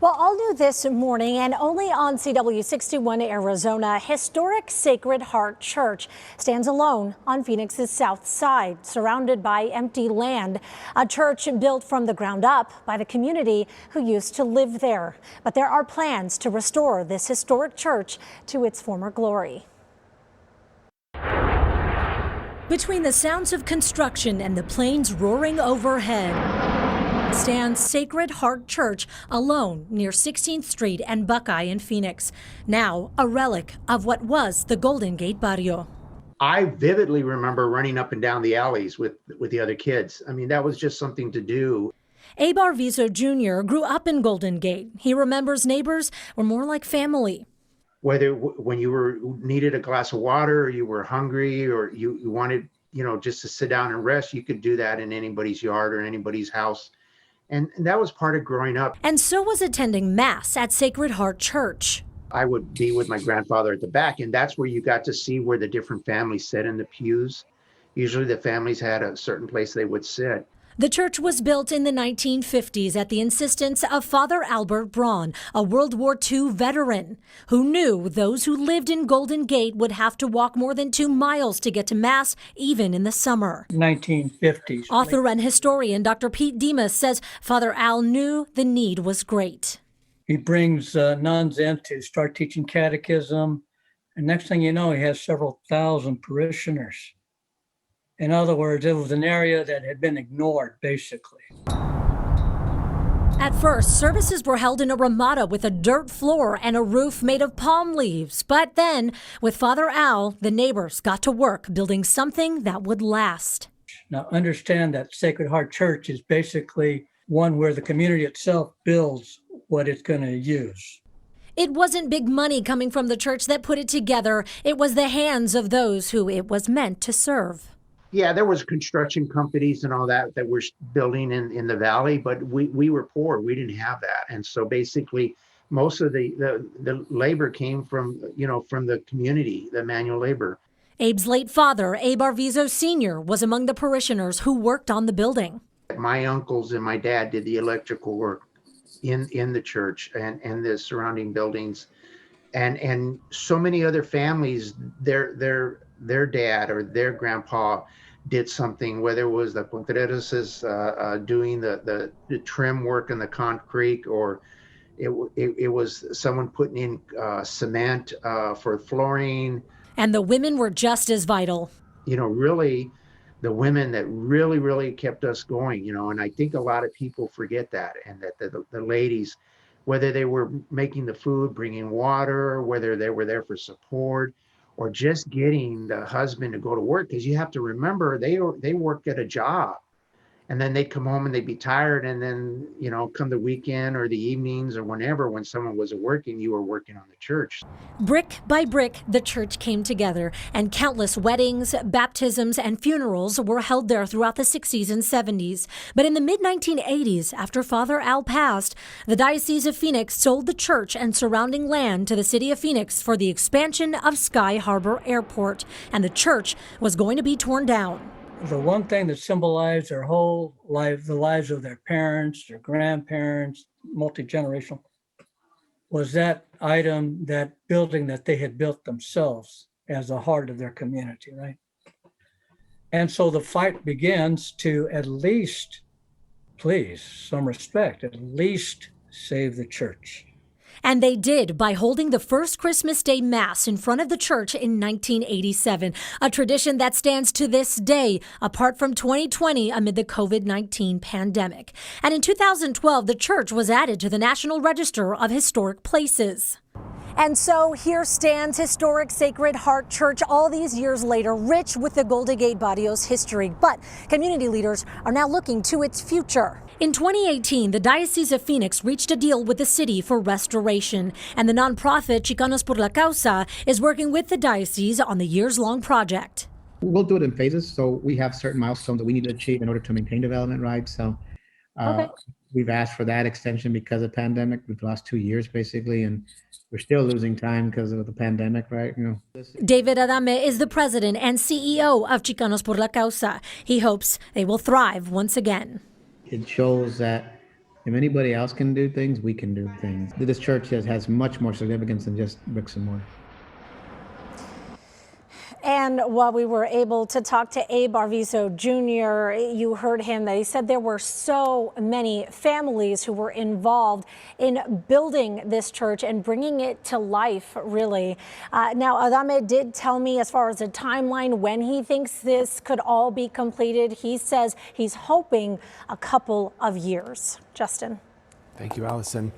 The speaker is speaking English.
Well, all new this morning and only on CW61 Arizona, historic Sacred Heart Church stands alone on Phoenix's south side, surrounded by empty land. A church built from the ground up by the community who used to live there. But there are plans to restore this historic church to its former glory. Between the sounds of construction and the planes roaring overhead stands Sacred Heart Church alone near 16th Street and Buckeye in Phoenix, now a relic of what was the Golden Gate Barrio. I vividly remember running up and down the alleys with the other kids. I mean, that was just something to do. Abe Arvizo Jr. grew up in Golden Gate. He remembers neighbors were more like family. Whether when you needed a glass of water, or you were hungry, or you wanted, just to sit down and rest, you could do that in anybody's yard or anybody's house. And that was part of growing up. And so was attending Mass at Sacred Heart Church. I would be with my grandfather at the back, and that's where you got to see where the different families sat in the pews. Usually the families had a certain place they would sit. The church was built in the 1950s at the insistence of Father Albert Braun, a World War II veteran who knew those who lived in Golden Gate would have to walk more than 2 miles to get to Mass, even in the summer. 1950s. Author and historian Dr. Pete Demas says Father Al knew the need was great. He brings nuns in to start teaching catechism, and next thing you know, he has several thousand parishioners. In other words, it was an area that had been ignored, basically. At first, services were held in a ramada with a dirt floor and a roof made of palm leaves. But then, with Father Al, the neighbors got to work building something that would last. Now, understand that Sacred Heart Church is basically one where the community itself builds what it's going to use. It wasn't big money coming from the church that put it together. It was the hands of those who it was meant to serve. Yeah, there was construction companies and all that were building in the valley, but we were poor. We didn't have that. And so basically most of the labor came from the community, the manual labor. Abe's late father, Abe Arvizo Sr., was among the parishioners who worked on the building. My uncles and my dad did the electrical work in the church and the surrounding buildings. And so many other families, their dad or their grandpa did something, whether it was the Contreras doing the trim work in the concrete, or it was someone putting in cement for flooring. And the women were just as vital. Really the women that really kept us going, and I think a lot of people forget that, and that the ladies, whether they were making the food, bringing water, whether they were there for support, or just getting the husband to go to work, because you have to remember they worked at a job, and then they'd come home and they'd be tired, and then come the weekend or the evenings or whenever, when someone wasn't working, you were working on the church. Brick by brick, the church came together, and countless weddings, baptisms, and funerals were held there throughout the 60s and 70s. But in the mid-1980s, after Father Al passed, the Diocese of Phoenix sold the church and surrounding land to the city of Phoenix for the expansion of Sky Harbor Airport, and the church was going to be torn down. The one thing that symbolized their whole life, the lives of their parents, their grandparents, multi-generational, was that item, that building that they had built themselves as the heart of their community, right? And so the fight begins to at least, please, some respect, at least save the church. And they did by holding the first Christmas Day Mass in front of the church in 1987, a tradition that stands to this day, apart from 2020 amid the COVID-19 pandemic. And in 2012, the church was added to the National Register of Historic Places. And so here stands historic Sacred Heart Church all these years later, rich with the Golden Gate Barrio's history. But community leaders are now looking to its future. In 2018, the Diocese of Phoenix reached a deal with the city for restoration, and the nonprofit Chicanos por la Causa is working with the diocese on the years-long project. We'll do it in phases, so we have certain milestones that we need to achieve in order to maintain development rights. So we've asked for that extension because of the pandemic, the last 2 years basically, and we're still losing time because of the pandemic, right? David Adame is the president and CEO of Chicanos por la Causa. He hopes they will thrive once again. It shows that if anybody else can do things, we can do things. This church has much more significance than just bricks and mortar. And while we were able to talk to Abe Arvizo Jr., you heard him that he said there were so many families who were involved in building this church and bringing it to life, really. Now, Adame did tell me as far as a timeline when he thinks this could all be completed. He says he's hoping a couple of years. Justin. Thank you, Allison.